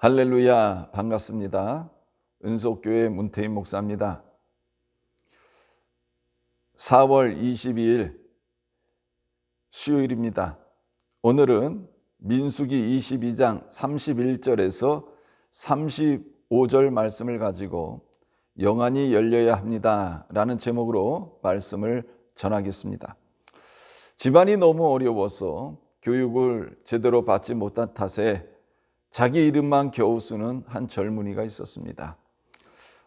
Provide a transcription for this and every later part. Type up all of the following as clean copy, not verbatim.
할렐루야, 반갑습니다. 은속교회 문태인 목사입니다. 4월 22일 수요일입니다. 오늘은 민수기 22장 31절에서 35절 말씀을 가지고 영안이 열려야 합니다 라는 제목으로 말씀을 전하겠습니다. 집안이 너무 어려워서 교육을 제대로 받지 못한 탓에 자기 이름만 겨우 쓰는 한 젊은이가 있었습니다.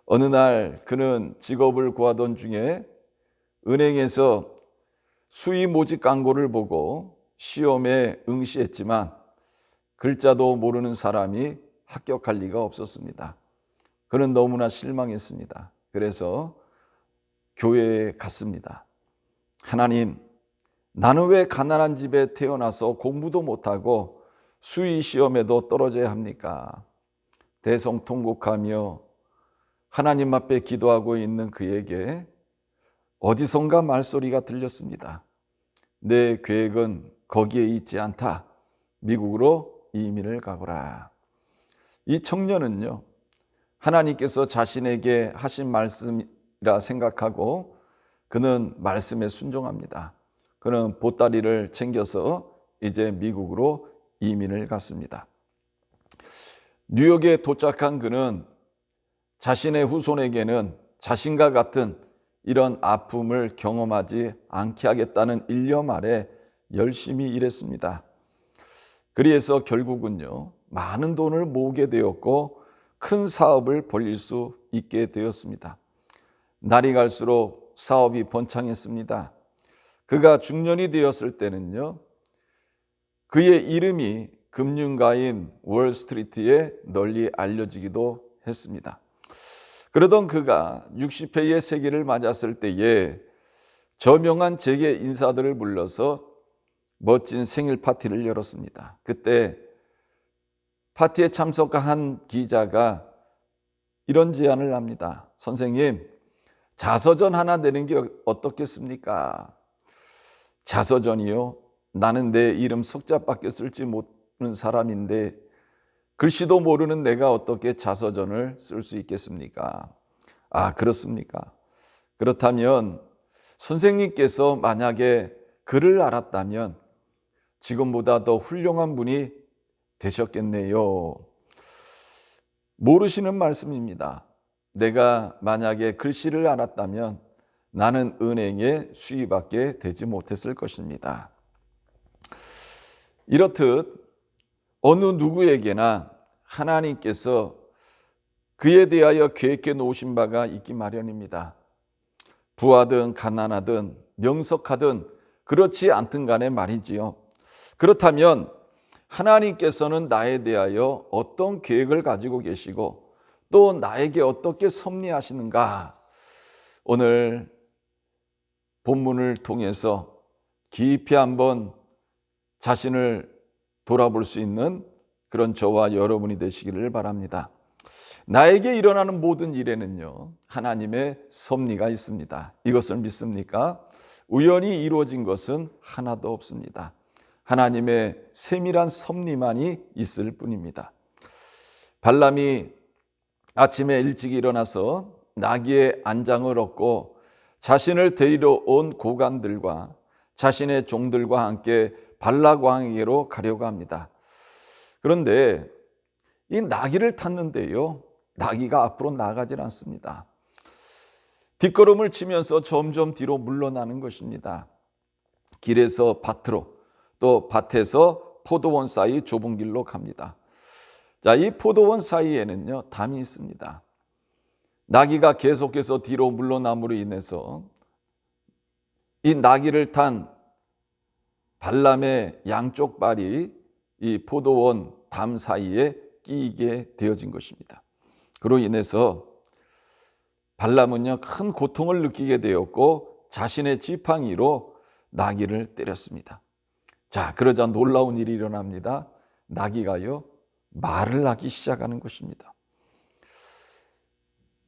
어느 날 그는 직업을 구하던 중에 은행에서 수의 모집 광고를 보고 시험에 응시했지만 글자도 모르는 사람이 합격할 리가 없었습니다. 그는 너무나 실망했습니다. 그래서 교회에 갔습니다. 하나님, 나는 왜 가난한 집에 태어나서 공부도 못하고 수의 시험에도 떨어져야 합니까? 대성통곡하며 하나님 앞에 기도하고 있는 그에게 어디선가 말소리가 들렸습니다. 내 계획은 거기에 있지 않다. 미국으로 이민을 가거라. 이 청년은요, 하나님께서 자신에게 하신 말씀이라 생각하고 그는 말씀에 순종합니다. 그는 보따리를 챙겨서 이제 미국으로 이민을 갔습니다. 뉴욕에 도착한 그는 자신의 후손에게는 자신과 같은 이런 아픔을 경험하지 않게 하겠다는 일념 아래 열심히 일했습니다. 그래서 결국은요, 많은 돈을 모으게 되었고 큰 사업을 벌일 수 있게 되었습니다. 날이 갈수록 사업이 번창했습니다. 그가 중년이 되었을 때는요, 그의 이름이 금융가인 월스트리트에 널리 알려지기도 했습니다. 그러던 그가 60회의 세기를 맞았을 때에 저명한 재계 인사들을 불러서 멋진 생일 파티를 열었습니다. 그때 파티에 참석한 한 기자가 이런 제안을 합니다. 선생님, 자서전 하나 내는 게 어떻겠습니까? 자서전이요? 나는 내 이름 석자밖에 쓸지 못하는 사람인데 글씨도 모르는 내가 어떻게 자서전을 쓸 수 있겠습니까? 아, 그렇습니까? 그렇다면 선생님께서 만약에 글을 알았다면 지금보다 더 훌륭한 분이 되셨겠네요. 모르시는 말씀입니다. 내가 만약에 글씨를 알았다면 나는 은행에 수의받게 되지 못했을 것입니다. 이렇듯 어느 누구에게나 하나님께서 그에 대하여 계획해 놓으신 바가 있기 마련입니다. 부하든 가난하든 명석하든 그렇지 않든 간에 말이지요. 그렇다면 하나님께서는 나에 대하여 어떤 계획을 가지고 계시고 또 나에게 어떻게 섭리하시는가? 오늘 본문을 통해서 깊이 한번 자신을 돌아볼 수 있는 그런 저와 여러분이 되시기를 바랍니다. 나에게 일어나는 모든 일에는요, 하나님의 섭리가 있습니다. 이것을 믿습니까? 우연히 이루어진 것은 하나도 없습니다. 하나님의 세밀한 섭리만이 있을 뿐입니다. 발람이 아침에 일찍 일어나서 나귀의 안장을 얻고 자신을 데리러 온 고관들과 자신의 종들과 함께 발락 왕에게로 가려고 합니다. 그런데 이 나귀를 탔는데요, 나귀가 앞으로 나가질 않습니다. 뒷걸음을 치면서 점점 뒤로 물러나는 것입니다. 길에서 밭으로, 또 밭에서 포도원 사이 좁은 길로 갑니다. 자, 이 포도원 사이에는요, 담이 있습니다. 나귀가 계속해서 뒤로 물러남으로 인해서 이 나귀를 탄 발람의 양쪽 발이 이 포도원 담 사이에 끼이게 되어진 것입니다. 그로 인해서 발람은요, 큰 고통을 느끼게 되었고 자신의 지팡이로 나귀를 때렸습니다. 자, 그러자 놀라운 일이 일어납니다. 나귀가요, 말을 하기 시작하는 것입니다.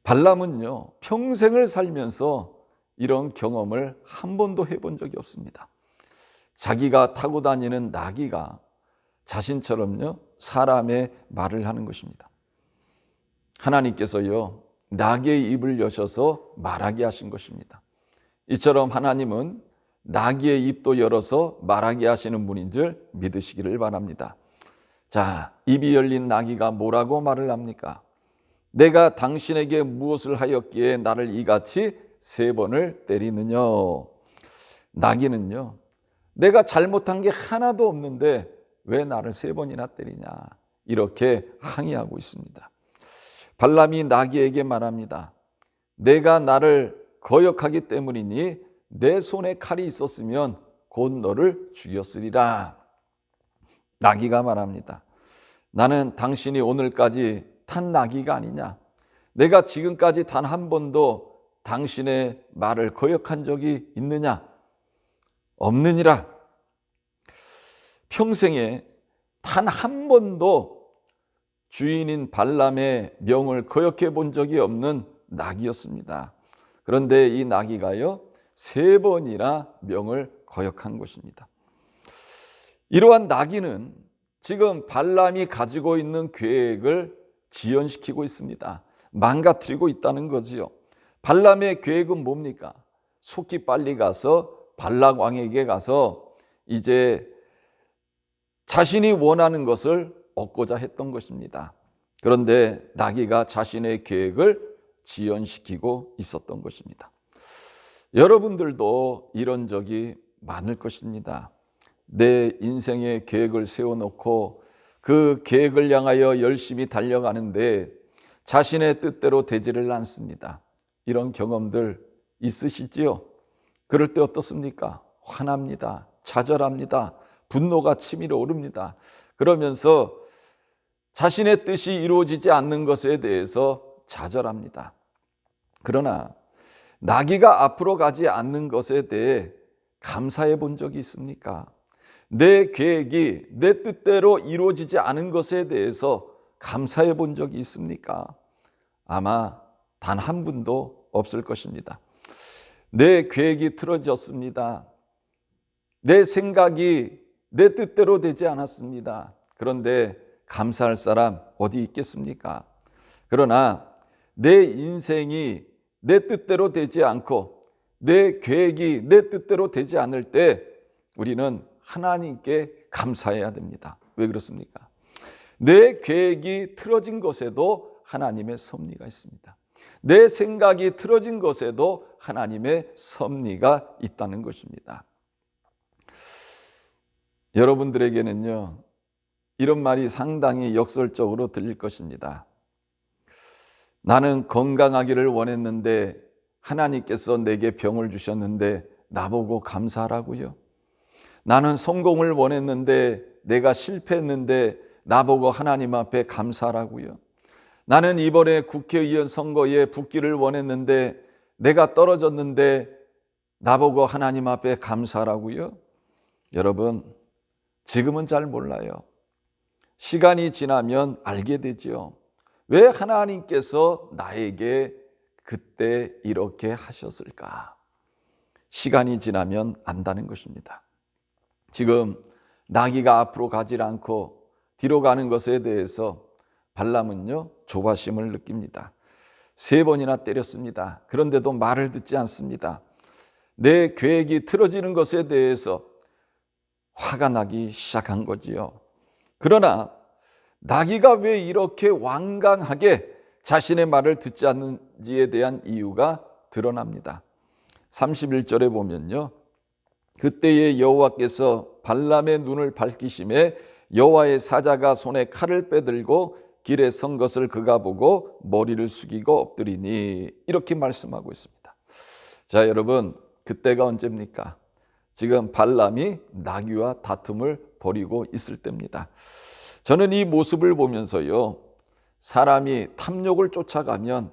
발람은요, 평생을 살면서 이런 경험을 한 번도 해본 적이 없습니다. 자기가 타고 다니는 나귀가 자신처럼요 사람의 말을 하는 것입니다. 하나님께서요, 나귀의 입을 여셔서 말하게 하신 것입니다. 이처럼 하나님은 나귀의 입도 열어서 말하게 하시는 분인 줄 믿으시기를 바랍니다. 자, 입이 열린 나귀가 뭐라고 말을 합니까? 내가 당신에게 무엇을 하였기에 나를 이같이 3번을 때리느냐? 나귀는요, 내가 잘못한 게 하나도 없는데 왜 나를 3번이나 때리냐? 이렇게 항의하고 있습니다. 발람이 나귀에게 말합니다. 내가 나를 거역하기 때문이니 내 손에 칼이 있었으면 곧 너를 죽였으리라. 나귀가 말합니다. 나는 당신이 오늘까지 탄 나귀가 아니냐? 내가 지금까지 단 한 번도 당신의 말을 거역한 적이 있느냐? 없느니라. 평생에 단 한 번도 주인인 발람의 명을 거역해 본 적이 없는 나귀였습니다. 그런데 이 나귀가요, 3번이나 명을 거역한 것입니다. 이러한 나귀는 지금 발람이 가지고 있는 계획을 지연시키고 있습니다. 망가뜨리고 있다는 거지요. 발람의 계획은 뭡니까? 속히 빨리 가서 발락 왕에게 가서 이제 자신이 원하는 것을 얻고자 했던 것입니다. 그런데 나귀가 자신의 계획을 지연시키고 있었던 것입니다. 여러분들도 이런 적이 많을 것입니다. 내 인생의 계획을 세워놓고 그 계획을 향하여 열심히 달려가는데 자신의 뜻대로 되지를 않습니다. 이런 경험들 있으시지요? 그럴 때 어떻습니까? 화납니다. 좌절합니다. 분노가 치밀어 오릅니다. 그러면서 자신의 뜻이 이루어지지 않는 것에 대해서 좌절합니다. 그러나 나귀가 앞으로 가지 않는 것에 대해 감사해 본 적이 있습니까? 내 계획이 내 뜻대로 이루어지지 않은 것에 대해서 감사해 본 적이 있습니까? 아마 단 한 분도 없을 것입니다. 내 계획이 틀어졌습니다. 내 생각이 내 뜻대로 되지 않았습니다. 그런데 감사할 사람 어디 있겠습니까? 그러나 내 인생이 내 뜻대로 되지 않고 내 계획이 내 뜻대로 되지 않을 때 우리는 하나님께 감사해야 됩니다. 왜 그렇습니까? 내 계획이 틀어진 것에도 하나님의 섭리가 있습니다. 내 생각이 틀어진 것에도 하나님의 섭리가 있다는 것입니다. 여러분들에게는요, 이런 말이 상당히 역설적으로 들릴 것입니다. 나는 건강하기를 원했는데 하나님께서 내게 병을 주셨는데 나보고 감사하라고요. 나는 성공을 원했는데 내가 실패했는데 나보고 하나님 앞에 감사하라고요. 나는 이번에 국회의원 선거에 붙기를 원했는데 내가 떨어졌는데 나보고 하나님 앞에 감사하라고요. 여러분, 지금은 잘 몰라요. 시간이 지나면 알게 되죠. 왜 하나님께서 나에게 그때 이렇게 하셨을까? 시간이 지나면 안다는 것입니다. 지금 나귀가 앞으로 가지 않고 뒤로 가는 것에 대해서 발람은요, 조바심을 느낍니다. 3번이나 때렸습니다. 그런데도 말을 듣지 않습니다. 내 계획이 틀어지는 것에 대해서 화가 나기 시작한 거지요. 그러나 나귀가 왜 이렇게 완강하게 자신의 말을 듣지 않는지에 대한 이유가 드러납니다. 31절에 보면요, 그때에 여호와께서 발람의 눈을 밝히심에 여호와의 사자가 손에 칼을 빼들고 길에 선 것을 그가 보고 머리를 숙이고 엎드리니, 이렇게 말씀하고 있습니다. 자, 여러분, 그때가 언제입니까? 지금 발람이 나귀와 다툼을 벌이고 있을 때입니다. 저는 이 모습을 보면서요, 사람이 탐욕을 쫓아가면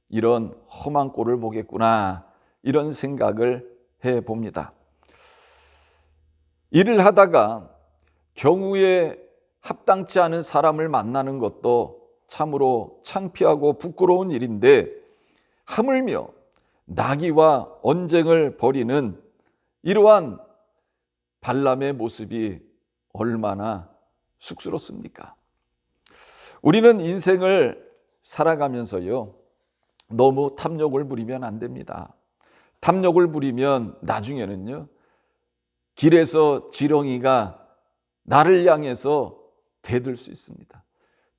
이런 험한 꼴을 보겠구나, 이런 생각을 해봅니다. 일을 하다가 경우에 합당치 않은 사람을 만나는 것도 참으로 창피하고 부끄러운 일인데, 하물며 나귀와 언쟁을 벌이는 이러한 발람의 모습이 얼마나 쑥스럽습니까? 우리는 인생을 살아가면서요, 너무 탐욕을 부리면 안 됩니다. 탐욕을 부리면 나중에는요, 길에서 지렁이가 나를 향해서 대들 수 있습니다.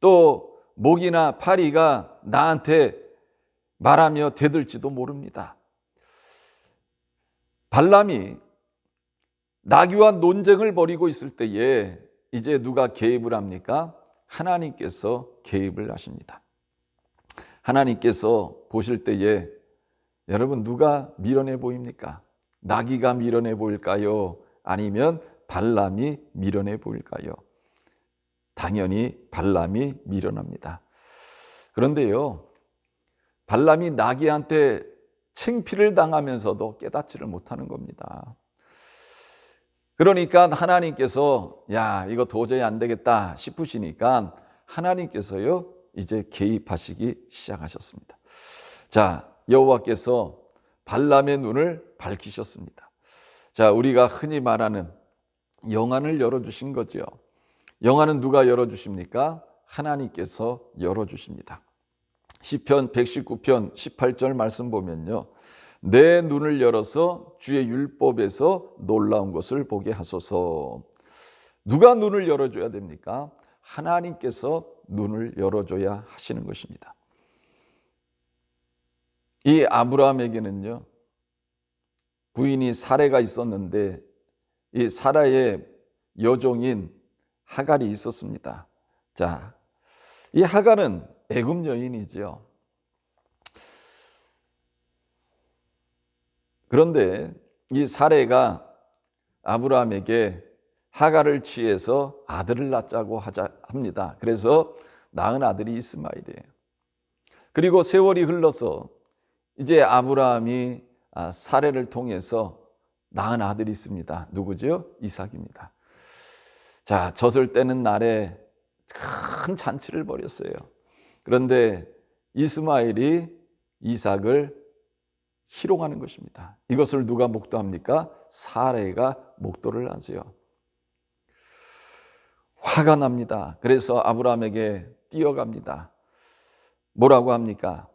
또 목이나 파리가 나한테 말하며 대들지도 모릅니다. 발람이 나귀와 논쟁을 벌이고 있을 때에 이제 누가 개입을 합니까? 하나님께서 개입을 하십니다. 하나님께서 보실 때에 여러분 누가 미련해 보입니까? 나귀가 미련해 보일까요? 아니면 발람이 미련해 보일까요? 당연히 발람이 미련합니다. 그런데요, 발람이 나귀한테 창피를 당하면서도 깨닫지를 못하는 겁니다. 그러니까 하나님께서 야, 이거 도저히 안 되겠다 싶으시니까 하나님께서요, 이제 개입하시기 시작하셨습니다. 자, 여호와께서 발람의 눈을 밝히셨습니다. 자, 우리가 흔히 말하는 영안을 열어주신 거죠. 영안은 누가 열어주십니까? 하나님께서 열어주십니다. 시편 119편 18절 말씀 보면요, 내 눈을 열어서 주의 율법에서 놀라운 것을 보게 하소서. 누가 눈을 열어줘야 됩니까? 하나님께서 눈을 열어줘야 하시는 것입니다. 이 아브라함에게는요, 부인이 사레가 있었는데 이 사라의 여종인 하갈이 있었습니다. 자, 이 하갈은 애굽 여인이지요. 그런데 이 사레가 아브라함에게 하갈을 취해서 아들을 낳자고 합니다. 그래서 낳은 아들이 이스마엘이에요. 그리고 세월이 흘러서 이제 아브라함이 사레를 통해서 낳은 아들이 있습니다. 누구죠? 이삭입니다. 자, 젖을 떼는 날에 큰 잔치를 벌였어요. 그런데 이스마엘이 이삭을 희롱하는 것입니다. 이것을 누가 목도합니까? 사레가 목도를 하지요. 화가 납니다. 그래서 아브라함에게 뛰어갑니다. 뭐라고 합니까?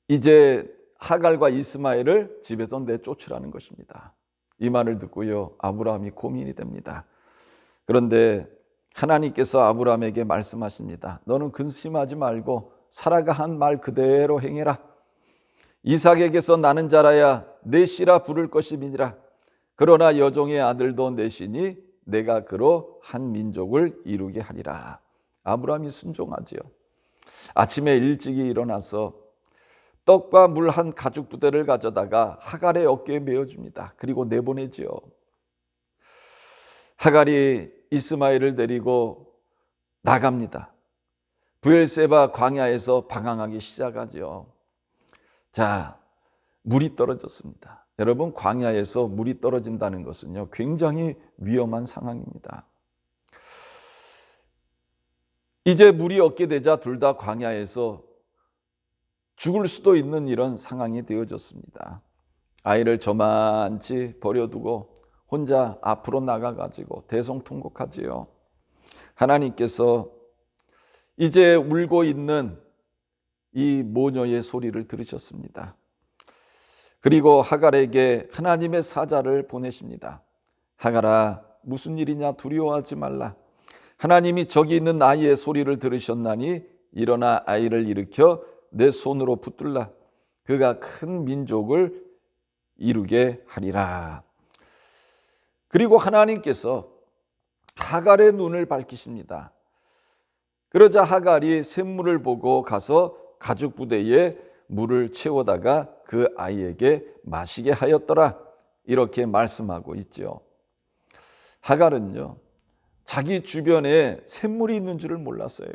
이제 하갈과 이스마엘을 집에서 내쫓으라는 것입니다. 이 말을 듣고요, 아브라함이 고민이 됩니다. 그런데 하나님께서 아브라함에게 말씀하십니다. 너는 근심하지 말고 사라가 한 말 그대로 행해라. 이삭에게서 나는 자라야 내 씨라 부를 것임이니라. 그러나 여종의 아들도 내 씨니 내가 그로 한 민족을 이루게 하리라. 아브라함이 순종하지요. 아침에 일찍이 일어나서 떡과 물 한 가죽 부대를 가져다가 하갈의 어깨에 메어줍니다. 그리고 내보내지요. 하갈이 이스마엘을 데리고 나갑니다. 브엘세바 광야에서 방황하기 시작하죠. 자, 물이 떨어졌습니다. 여러분, 광야에서 물이 떨어진다는 것은요, 굉장히 위험한 상황입니다. 이제 물이 없게 되자 둘 다 광야에서 죽을 수도 있는 이런 상황이 되어졌습니다. 아이를 저만치 버려두고 혼자 앞으로 나가가지고 대성통곡하지요. 하나님께서 이제 울고 있는 이 모녀의 소리를 들으셨습니다. 그리고 하갈에게 하나님의 사자를 보내십니다. 하갈아, 무슨 일이냐, 두려워하지 말라. 하나님이 저기 있는 아이의 소리를 들으셨나니 일어나 아이를 일으켜 내 손으로 붙들라. 그가 큰 민족을 이루게 하리라. 그리고 하나님께서 하갈의 눈을 밝히십니다. 그러자 하갈이 샘물을 보고 가서 가죽 부대에 물을 채워다가 그 아이에게 마시게 하였더라. 이렇게 말씀하고 있죠. 하갈은요, 자기 주변에 샘물이 있는 줄을 몰랐어요.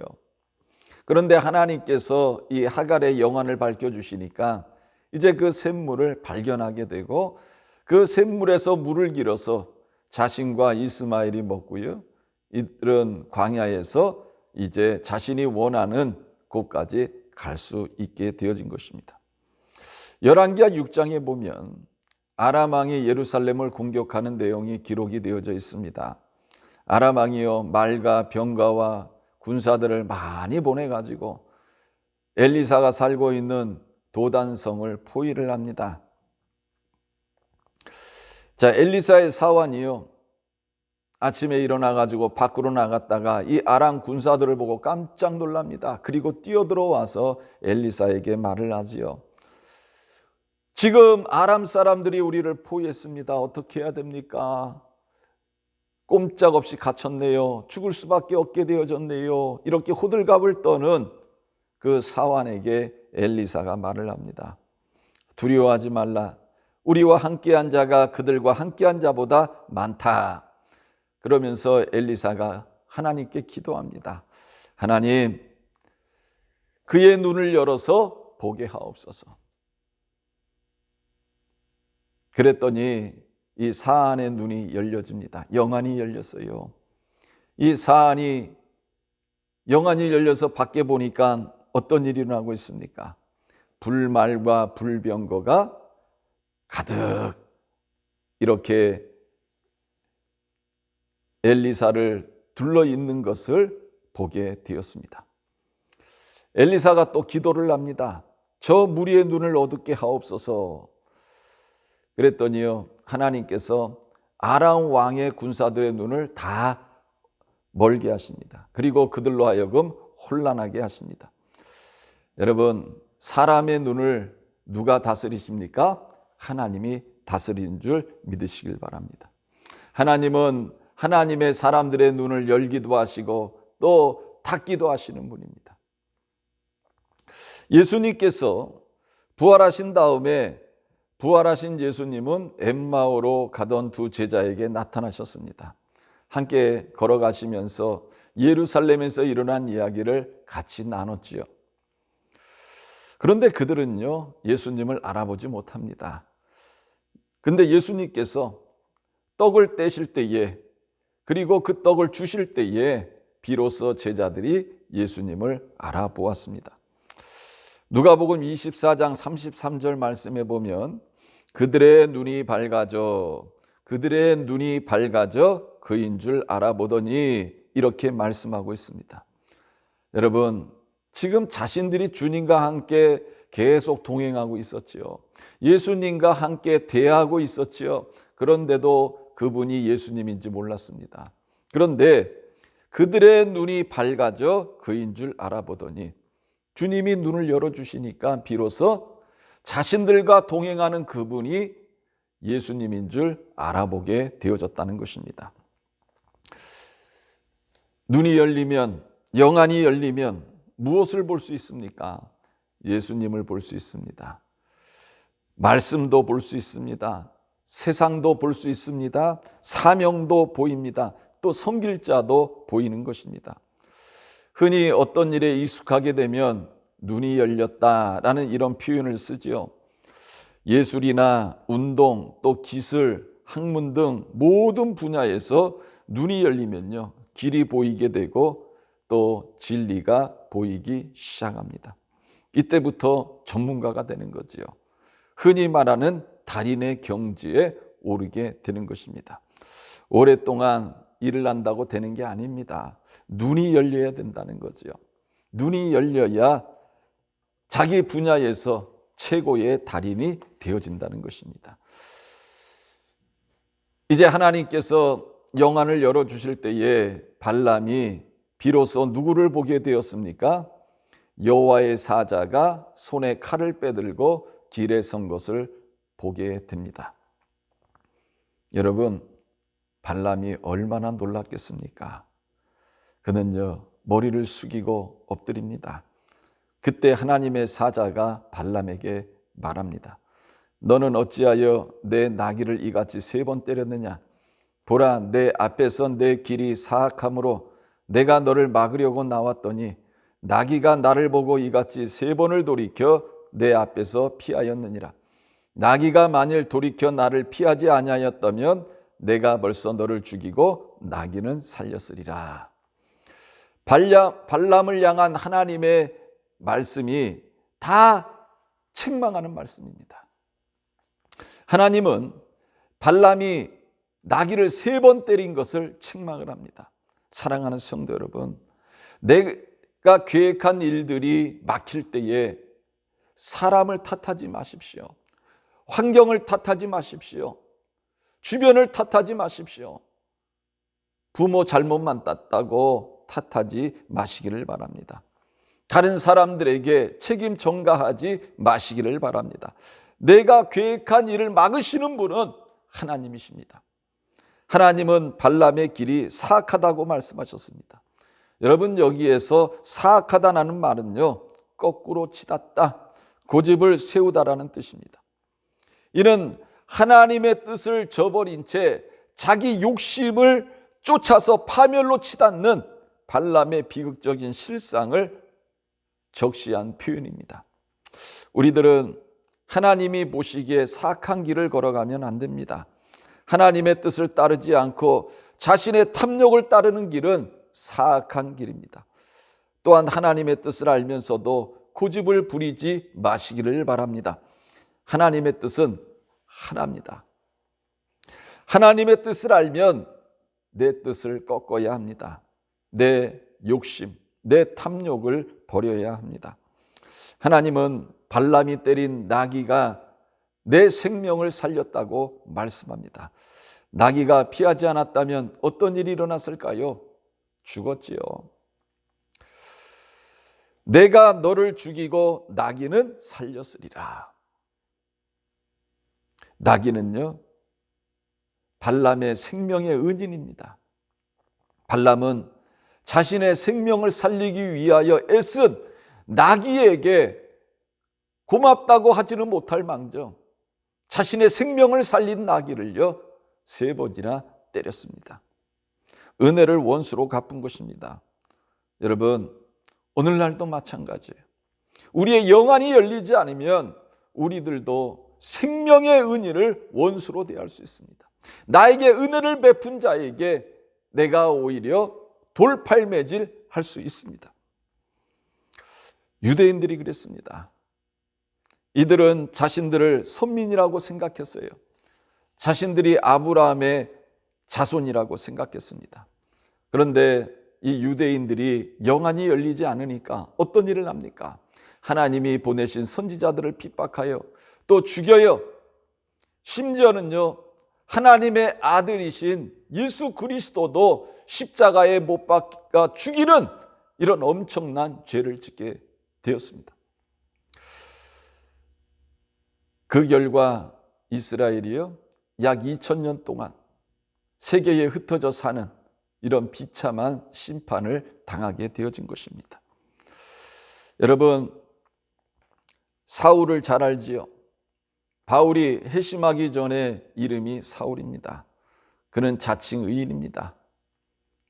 그런데 하나님께서 이 하갈의 영안을 밝혀주시니까 이제 그 샘물을 발견하게 되고 그 샘물에서 물을 길어서 자신과 이스마엘이 먹고요, 이런 광야에서 이제 자신이 원하는 곳까지 갈 수 있게 되어진 것입니다. 열왕기하 6장에 보면 아람 왕이 예루살렘을 공격하는 내용이 기록이 되어져 있습니다. 아람 왕이요, 말과 병거와 군사들을 많이 보내가지고 엘리사가 살고 있는 도단성을 포위를 합니다. 자, 엘리사의 사환이요, 아침에 일어나가지고 밖으로 나갔다가 이 아람 군사들을 보고 깜짝 놀랍니다. 그리고 뛰어들어와서 엘리사에게 말을 하지요. 지금 아람 사람들이 우리를 포위했습니다. 어떻게 해야 됩니까? 꼼짝없이 갇혔네요. 죽을 수밖에 없게 되어졌네요. 이렇게 호들갑을 떠는 그 사환에게 엘리사가 말을 합니다. 두려워하지 말라. 우리와 함께한 자가 그들과 함께한 자보다 많다. 그러면서 엘리사가 하나님께 기도합니다. 하나님, 그의 눈을 열어서 보게 하옵소서. 그랬더니 이 사안의 눈이 열려집니다. 영안이 열렸어요. 이 사안이 영안이 열려서 밖에 보니까 어떤 일이 일어나고 있습니까? 불말과 불병거가 가득 이렇게 엘리사를 둘러 있는 것을 보게 되었습니다. 엘리사가 또 기도를 합니다. 저 무리의 눈을 어둡게 하옵소서. 그랬더니요, 하나님께서 아람 왕의 군사들의 눈을 다 멀게 하십니다. 그리고 그들로 하여금 혼란하게 하십니다. 여러분, 사람의 눈을 누가 다스리십니까? 하나님이 다스리는 줄 믿으시길 바랍니다. 하나님은 하나님의 사람들의 눈을 열기도 하시고 또 닫기도 하시는 분입니다. 예수님께서 부활하신 다음에 부활하신 예수님은 엠마오로 가던 두 제자에게 나타나셨습니다. 함께 걸어가시면서 예루살렘에서 일어난 이야기를 같이 나눴지요. 그런데 그들은요, 예수님을 알아보지 못합니다. 근데 예수님께서 떡을 떼실 때에, 그리고 그 떡을 주실 때에 비로소 제자들이 예수님을 알아보았습니다. 누가복음 24장 33절 말씀에 보면 그들의 눈이 밝아져 그인 줄 알아보더니 이렇게 말씀하고 있습니다. 여러분, 지금 자신들이 주님과 함께 계속 동행하고 있었지요. 예수님과 함께 대하고 있었지요. 그런데도 그분이 예수님인지 몰랐습니다. 그런데 그들의 눈이 밝아져 그인 줄 알아보더니 주님이 눈을 열어주시니까 비로소 자신들과 동행하는 그분이 예수님인 줄 알아보게 되어졌다는 것입니다. 눈이 열리면, 영안이 열리면 무엇을 볼 수 있습니까? 예수님을 볼 수 있습니다. 말씀도 볼 수 있습니다. 세상도 볼 수 있습니다. 사명도 보입니다. 또 섬길 자도 보이는 것입니다. 흔히 어떤 일에 익숙하게 되면 눈이 열렸다라는 이런 표현을 쓰지요. 예술이나 운동, 또 기술, 학문 등 모든 분야에서 눈이 열리면요, 길이 보이게 되고 또 진리가 보이기 시작합니다. 이때부터 전문가가 되는 거지요. 흔히 말하는 달인의 경지에 오르게 되는 것입니다. 오랫동안 일을 한다고 되는 게 아닙니다. 눈이 열려야 된다는 거지요. 눈이 열려야 자기 분야에서 최고의 달인이 되어진다는 것입니다. 이제 하나님께서 영안을 열어주실 때에 발람이 비로소 누구를 보게 되었습니까? 여호와의 사자가 손에 칼을 빼들고 길에 선 것을 보게 됩니다. 여러분, 발람이 얼마나 놀랐겠습니까? 그는요, 머리를 숙이고 엎드립니다. 그때 하나님의 사자가 발람에게 말합니다. 너는 어찌하여 내 나귀를 이같이 3번 때렸느냐? 보라, 내 앞에서 내 길이 사악함으로 내가 너를 막으려고 나왔더니 나귀가 나를 보고 이같이 3번을 돌이켜 내 앞에서 피하였느니라. 나귀가 만일 돌이켜 나를 피하지 아니하였다면 내가 벌써 너를 죽이고 나귀는 살렸으리라. 발람을 향한 하나님의 말씀이 다 책망하는 말씀입니다. 하나님은 발람이 나귀를 3번 때린 것을 책망을 합니다. 사랑하는 성도 여러분, 내가 계획한 일들이 막힐 때에 사람을 탓하지 마십시오. 환경을 탓하지 마십시오. 주변을 탓하지 마십시오. 부모 잘못만 땄다고 탓하지 마시기를 바랍니다. 다른 사람들에게 책임 전가하지 마시기를 바랍니다. 내가 계획한 일을 막으시는 분은 하나님이십니다. 하나님은 발람의 길이 사악하다고 말씀하셨습니다. 여러분, 여기에서 사악하다라는 말은요, 거꾸로 치닫다, 고집을 세우다라는 뜻입니다. 이는 하나님의 뜻을 저버린 채 자기 욕심을 쫓아서 파멸로 치닫는 발람의 비극적인 실상을 적시한 표현입니다. 우리들은 하나님이 보시기에 사악한 길을 걸어가면 안 됩니다. 하나님의 뜻을 따르지 않고 자신의 탐욕을 따르는 길은 사악한 길입니다. 또한 하나님의 뜻을 알면서도 고집을 부리지 마시기를 바랍니다. 하나님의 뜻은 하나입니다. 하나님의 뜻을 알면 내 뜻을 꺾어야 합니다. 내 욕심, 내 탐욕을 버려야 합니다. 하나님은 발람이 때린 나귀가 내 생명을 살렸다고 말씀합니다. 나귀가 피하지 않았다면 어떤 일이 일어났을까요? 죽었지요. 내가 너를 죽이고 나귀는 살렸으리라. 나귀는요, 발람의 생명의 은인입니다. 발람은 자신의 생명을 살리기 위하여 애쓴 나귀에게 고맙다고 하지는 못할 망정 자신의 생명을 살린 나귀를요 3번이나 때렸습니다. 은혜를 원수로 갚은 것입니다. 여러분, 오늘날도 마찬가지예요. 우리의 영안이 열리지 않으면 우리들도 생명의 은혜를 원수로 대할 수 있습니다. 나에게 은혜를 베푼 자에게 내가 오히려 돌팔매질 할 수 있습니다. 유대인들이 그랬습니다. 이들은 자신들을 선민이라고 생각했어요. 자신들이 아브라함의 자손이라고 생각했습니다. 그런데 이 유대인들이 영안이 열리지 않으니까 어떤 일을 합니까? 하나님이 보내신 선지자들을 핍박하여 또 죽여요. 심지어는요, 하나님의 아들이신 예수 그리스도도 십자가에 못 박아 죽이는 이런 엄청난 죄를 짓게 되었습니다. 그 결과 이스라엘이요, 약 2000년 동안 세계에 흩어져 사는 이런 비참한 심판을 당하게 되어진 것입니다. 여러분, 사울을 잘 알지요? 바울이 회심하기 전에 이름이 사울입니다. 그는 자칭 의인입니다.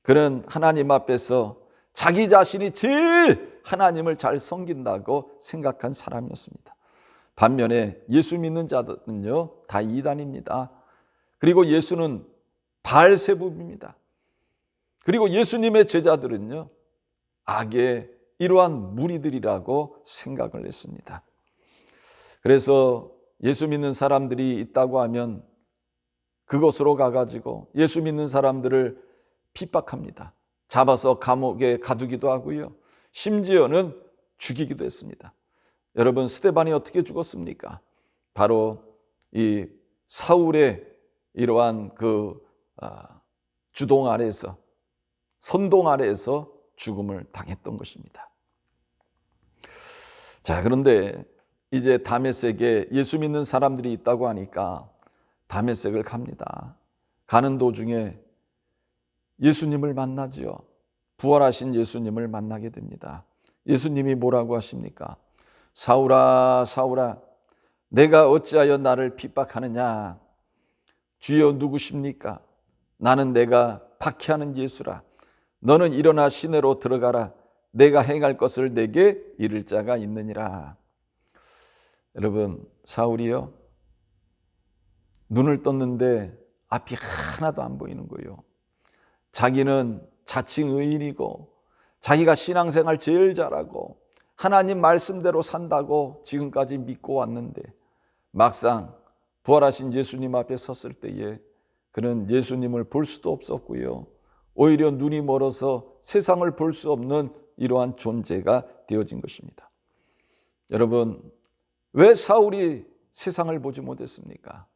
그는 하나님 앞에서 자기 자신이 제일 하나님을 잘 섬긴다고 생각한 사람이었습니다. 반면에 예수 믿는 자들은요 다 이단입니다. 그리고 예수는 바알세붑입니다. 그리고 예수님의 제자들은요 악의 이러한 무리들이라고 생각을 했습니다. 그래서 예수 믿는 사람들이 있다고 하면 그곳으로 가가지고 예수 믿는 사람들을 핍박합니다. 잡아서 감옥에 가두기도 하고요, 심지어는 죽이기도 했습니다. 여러분, 스데반이 어떻게 죽었습니까? 바로 이 사울의 이러한 주동 아래에서, 선동 아래에서 죽음을 당했던 것입니다. 자, 그런데 이제 다메섹에 예수 믿는 사람들이 있다고 하니까 다메섹을 갑니다. 가는 도중에 예수님을 만나지요. 부활하신 예수님을 만나게 됩니다. 예수님이 뭐라고 하십니까? 사울아, 사울아, 내가 어찌하여 나를 핍박하느냐? 주여 누구십니까? 나는 내가 박해하는 예수라. 너는 일어나 시내로 들어가라. 내가 행할 것을 내게 이를 자가 있느니라. 여러분, 사울이요, 눈을 떴는데 앞이 하나도 안 보이는 거예요. 자기는 자칭 의인이고 자기가 신앙생활 제일 잘하고 하나님 말씀대로 산다고 지금까지 믿고 왔는데 막상 부활하신 예수님 앞에 섰을 때에 그는 예수님을 볼 수도 없었고요, 오히려 눈이 멀어서 세상을 볼 수 없는 이러한 존재가 되어진 것입니다. 여러분, 왜 사울이 세상을 보지 못했습니까?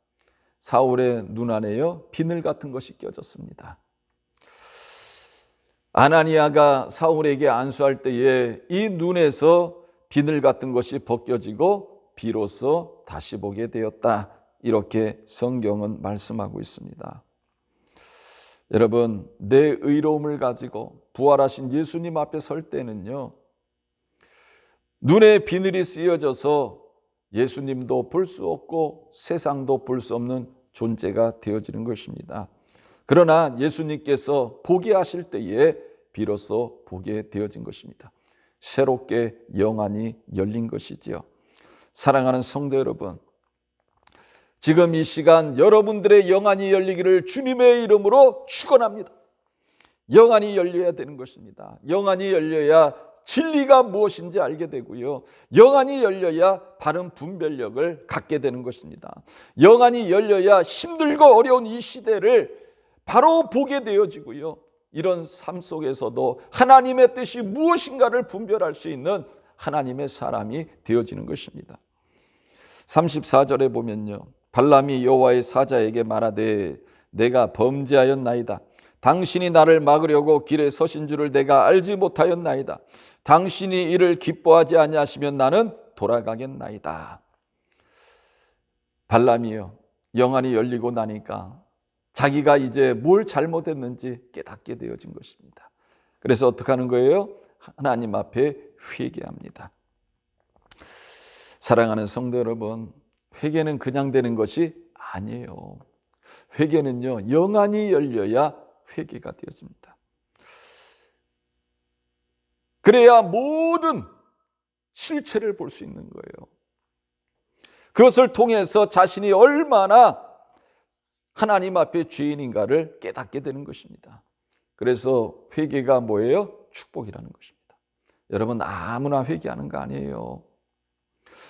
사울의 눈 안에요 비늘 같은 것이 껴졌습니다. 아나니아가 사울에게 안수할 때에 이 눈에서 비늘 같은 것이 벗겨지고 비로소 다시 보게 되었다. 이렇게 성경은 말씀하고 있습니다. 여러분, 내 의로움을 가지고 부활하신 예수님 앞에 설 때는요, 눈에 비늘이 쓰여져서 예수님도 볼 수 없고 세상도 볼 수 없는 존재가 되어지는 것입니다. 그러나 예수님께서 보게 하실 때에 비로소 보게 되어진 것입니다. 새롭게 영안이 열린 것이지요. 사랑하는 성도 여러분, 지금 이 시간 여러분들의 영안이 열리기를 주님의 이름으로 축원합니다. 영안이 열려야 되는 것입니다. 영안이 열려야 진리가 무엇인지 알게 되고요. 영안이 열려야 바른 분별력을 갖게 되는 것입니다. 영안이 열려야 힘들고 어려운 이 시대를 바로 보게 되어지고요. 이런 삶 속에서도 하나님의 뜻이 무엇인가를 분별할 수 있는 하나님의 사람이 되어지는 것입니다. 34절에 보면요, 발람이 여호와의 사자에게 말하되 내가 범죄하였나이다. 당신이 나를 막으려고 길에 서신 줄을 내가 알지 못하였나이다. 당신이 이를 기뻐하지 아니하시면 나는 돌아가겠나이다. 발람이요, 영안이 열리고 나니까 자기가 이제 뭘 잘못했는지 깨닫게 되어진 것입니다. 그래서 어떻게 하는 거예요? 하나님 앞에 회개합니다. 사랑하는 성도 여러분, 회개는 그냥 되는 것이 아니에요. 회개는요, 영안이 열려야 회개가 되어집니다. 그래야 모든 실체를 볼 수 있는 거예요. 그것을 통해서 자신이 얼마나 하나님 앞에 죄인인가를 깨닫게 되는 것입니다. 그래서 회개가 뭐예요? 축복이라는 것입니다. 여러분, 아무나 회개하는 거 아니에요.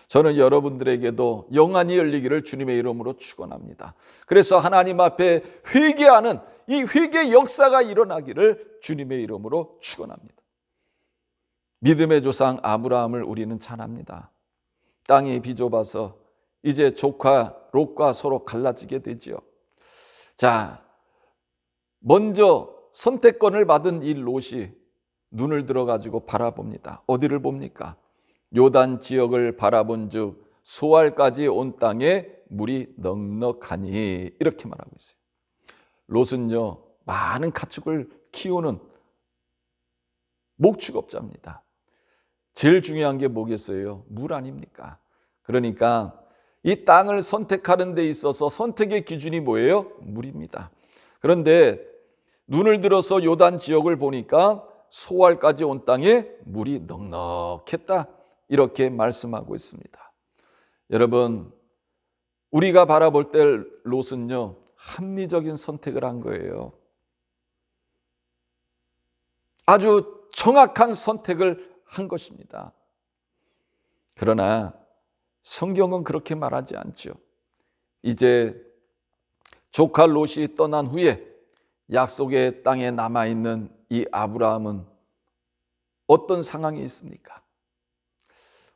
저는 여러분들에게도 영안이 열리기를 주님의 이름으로 축원합니다. 그래서 하나님 앞에 회개하는 이 회개 역사가 일어나기를 주님의 이름으로 축원합니다. 믿음의 조상 아브라함을 우리는 찬합니다. 땅이 비좁아서 이제 조카 롯과 서로 갈라지게 되지요. 자, 먼저 선택권을 받은 이 롯이 눈을 들어가지고 바라봅니다. 어디를 봅니까? 요단 지역을 바라본즉 소알까지 온 땅에 물이 넉넉하니, 이렇게 말하고 있어요. 롯은요, 많은 가축을 키우는 목축업자입니다. 제일 중요한 게 뭐겠어요? 물 아닙니까? 그러니까 이 땅을 선택하는 데 있어서 선택의 기준이 뭐예요? 물입니다. 그런데 눈을 들어서 요단 지역을 보니까 소알까지 온 땅에 물이 넉넉했다, 이렇게 말씀하고 있습니다. 여러분, 우리가 바라볼 때 롯은요, 합리적인 선택을 한 거예요. 아주 정확한 선택을 한 것입니다. 그러나 성경은 그렇게 말하지 않죠. 이제 조카 롯이 떠난 후에 약속의 땅에 남아있는 이 아브라함은 어떤 상황이 있습니까?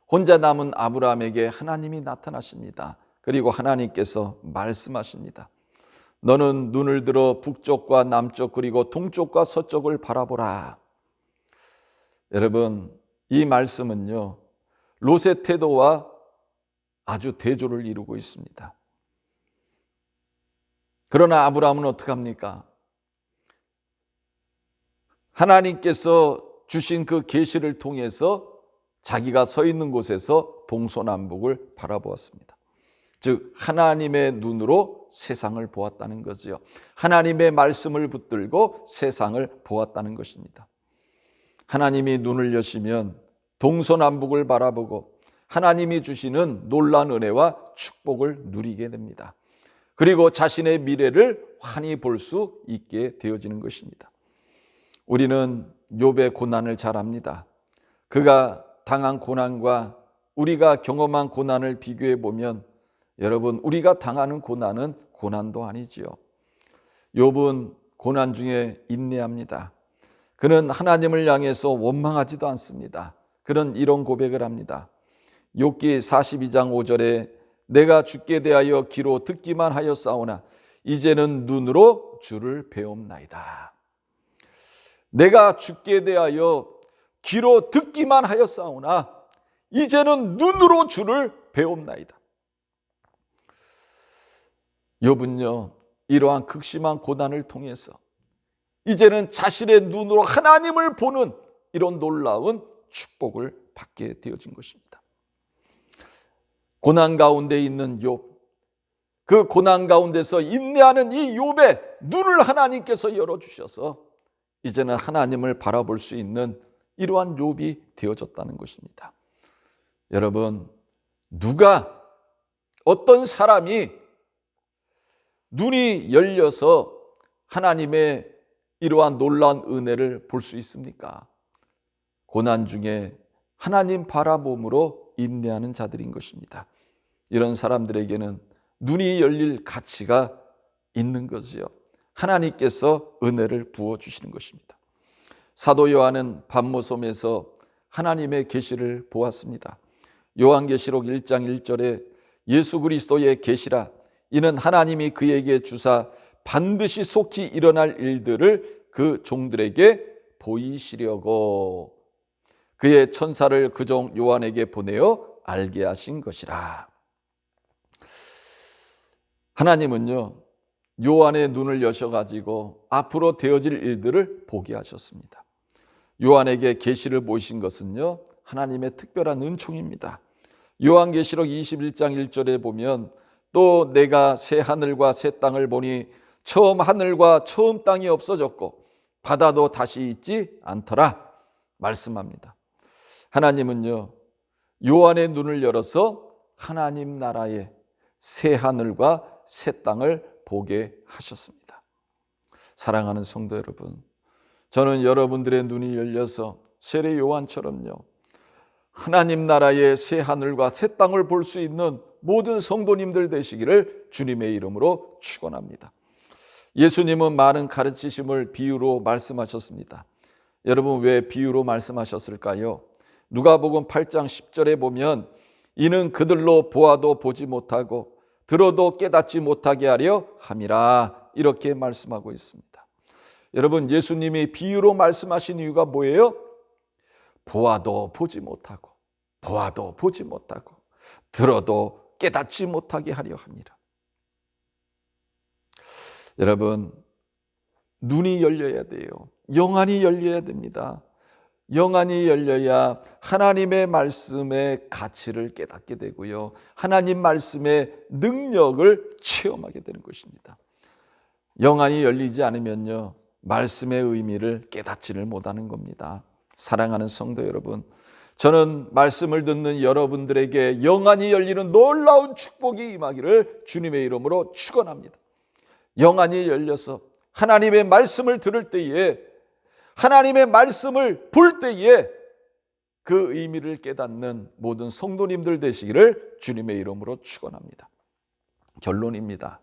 혼자 남은 아브라함에게 하나님이 나타나십니다. 그리고 하나님께서 말씀하십니다. 너는 눈을 들어 북쪽과 남쪽 그리고 동쪽과 서쪽을 바라보라. 여러분, 이 말씀은요, 롯의 태도와 아주 대조를 이루고 있습니다. 그러나 아브라함은 어떻게 합니까? 하나님께서 주신 그 계시를 통해서 자기가 서 있는 곳에서 동서남북을 바라보았습니다. 즉 하나님의 눈으로 세상을 보았다는 거죠. 하나님의 말씀을 붙들고 세상을 보았다는 것입니다. 하나님이 눈을 여시면 동서남북을 바라보고 하나님이 주시는 놀라운 은혜와 축복을 누리게 됩니다. 그리고 자신의 미래를 환히 볼 수 있게 되어지는 것입니다. 우리는 욥의 고난을 잘 압니다. 그가 당한 고난과 우리가 경험한 고난을 비교해 보면 여러분, 우리가 당하는 고난은 고난도 아니지요. 욥은 고난 중에 인내합니다. 그는 하나님을 향해서 원망하지도 않습니다. 그는 이런 고백을 합니다. 욥기 42장 5절에 내가 주께 대하여 귀로 듣기만 하였사오나 이제는 눈으로 주를 배움나이다. 내가 주께 대하여 귀로 듣기만 하였사오나 이제는 눈으로 주를 배움나이다. 욥은요, 이러한 극심한 고난을 통해서 이제는 자신의 눈으로 하나님을 보는 이런 놀라운 축복을 받게 되어진 것입니다. 고난 가운데 있는 욥, 그 고난 가운데서 인내하는 이 욥의 눈을 하나님께서 열어주셔서 이제는 하나님을 바라볼 수 있는 이러한 욥이 되어졌다는 것입니다. 여러분, 누가, 어떤 사람이 눈이 열려서 하나님의 이러한 놀라운 은혜를 볼 수 있습니까? 고난 중에 하나님 바라봄으로 인내하는 자들인 것입니다. 이런 사람들에게는 눈이 열릴 가치가 있는 거지요. 하나님께서 은혜를 부어주시는 것입니다. 사도 요한은 밤모섬에서 하나님의 계시를 보았습니다. 요한계시록 1장 1절에 예수 그리스도의 계시라 이는 하나님이 그에게 주사 반드시 속히 일어날 일들을 그 종들에게 보이시려고 그의 천사를 그 종 요한에게 보내어 알게 하신 것이라. 하나님은요, 요한의 눈을 여셔가지고 앞으로 되어질 일들을 보게 하셨습니다. 요한에게 계시를 보이신 것은요, 하나님의 특별한 은총입니다. 요한계시록 21장 1절에 보면 또 내가 새 하늘과 새 땅을 보니 처음 하늘과 처음 땅이 없어졌고 바다도 다시 있지 않더라 말씀합니다. 하나님은요, 요한의 눈을 열어서 하나님 나라의 새 하늘과 새 땅을 보게 하셨습니다. 사랑하는 성도 여러분, 저는 여러분들의 눈이 열려서 세례 요한처럼요, 하나님 나라의 새 하늘과 새 땅을 볼 수 있는 모든 성도님들 되시기를 주님의 이름으로 축원합니다. 예수님은 많은 가르치심을 비유로 말씀하셨습니다. 여러분, 왜 비유로 말씀하셨을까요? 누가복음 8장 10절에 보면 이는 그들로 보아도 보지 못하고 들어도 깨닫지 못하게 하려 함이라 이렇게 말씀하고 있습니다. 여러분, 예수님이 비유로 말씀하신 이유가 뭐예요? 보아도 보지 못하고 보아도 보지 못하고 들어도 깨닫지 못하게 하려 합니다. 여러분, 눈이 열려야 돼요. 영안이 열려야 됩니다. 영안이 열려야 하나님의 말씀의 가치를 깨닫게 되고요, 하나님 말씀의 능력을 체험하게 되는 것입니다. 영안이 열리지 않으면요, 말씀의 의미를 깨닫지를 못하는 겁니다. 사랑하는 성도 여러분, 저는 말씀을 듣는 여러분들에게 영안이 열리는 놀라운 축복이 임하기를 주님의 이름으로 축원합니다. 영안이 열려서 하나님의 말씀을 들을 때에, 하나님의 말씀을 볼 때에 그 의미를 깨닫는 모든 성도님들 되시기를 주님의 이름으로 축원합니다. 결론입니다.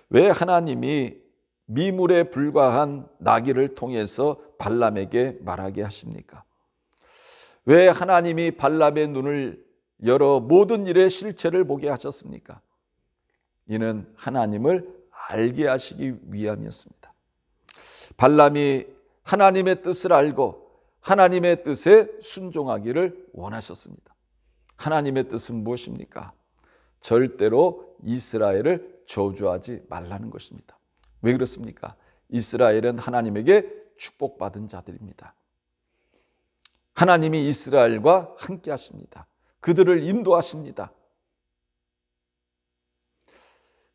왜 하나님이 미물에 불과한 나귀를 통해서 발람에게 말하게 하십니까? 왜 하나님이 발람의 눈을 열어 모든 일의 실체를 보게 하셨습니까? 이는 하나님을 알게 하시기 위함이었습니다. 발람이 하나님의 뜻을 알고 하나님의 뜻에 순종하기를 원하셨습니다. 하나님의 뜻은 무엇입니까? 절대로 이스라엘을 저주하지 말라는 것입니다. 왜 그렇습니까? 이스라엘은 하나님에게 축복받은 자들입니다. 하나님이 이스라엘과 함께 하십니다. 그들을 인도하십니다.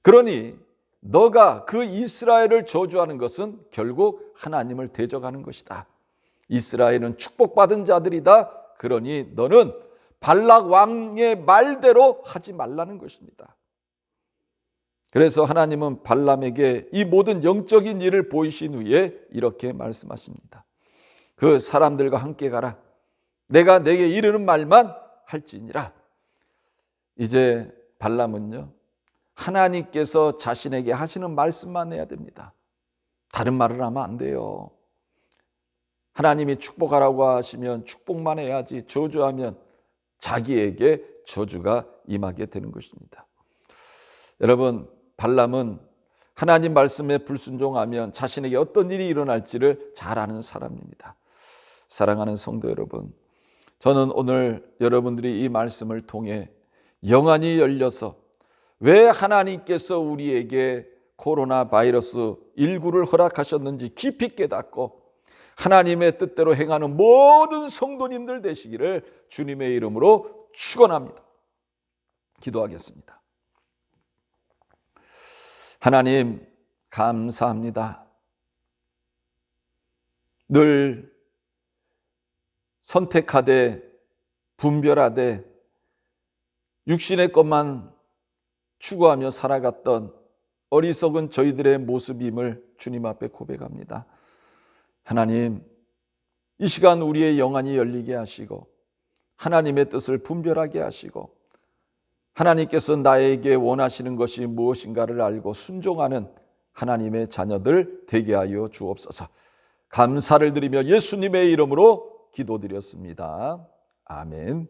그러니 너가 그 이스라엘을 저주하는 것은 결국 하나님을 대적하는 것이다. 이스라엘은 축복받은 자들이다. 그러니 너는 발락 왕의 말대로 하지 말라는 것입니다. 그래서 하나님은 발람에게 이 모든 영적인 일을 보이신 후에 이렇게 말씀하십니다. 그 사람들과 함께 가라. 내가 내게 이르는 말만 할지니라. 이제 발람은요, 하나님께서 자신에게 하시는 말씀만 해야 됩니다. 다른 말을 하면 안 돼요. 하나님이 축복하라고 하시면 축복만 해야지, 저주하면 자기에게 저주가 임하게 되는 것입니다. 여러분, 발람은 하나님 말씀에 불순종하면 자신에게 어떤 일이 일어날지를 잘 아는 사람입니다. 사랑하는 성도 여러분, 저는 오늘 여러분들이 이 말씀을 통해 영안이 열려서 왜 하나님께서 우리에게 코로나 바이러스 19를 허락하셨는지 깊이 깨닫고 하나님의 뜻대로 행하는 모든 성도님들 되시기를 주님의 이름으로 축원합니다. 기도하겠습니다. 하나님, 감사합니다. 늘 선택하되 분별하되 육신의 것만 추구하며 살아갔던 어리석은 저희들의 모습임을 주님 앞에 고백합니다. 하나님, 이 시간 우리의 영안이 열리게 하시고 하나님의 뜻을 분별하게 하시고 하나님께서 나에게 원하시는 것이 무엇인가를 알고 순종하는 하나님의 자녀들 되게 하여 주옵소서. 감사를 드리며 예수님의 이름으로 기도드렸습니다. 아멘.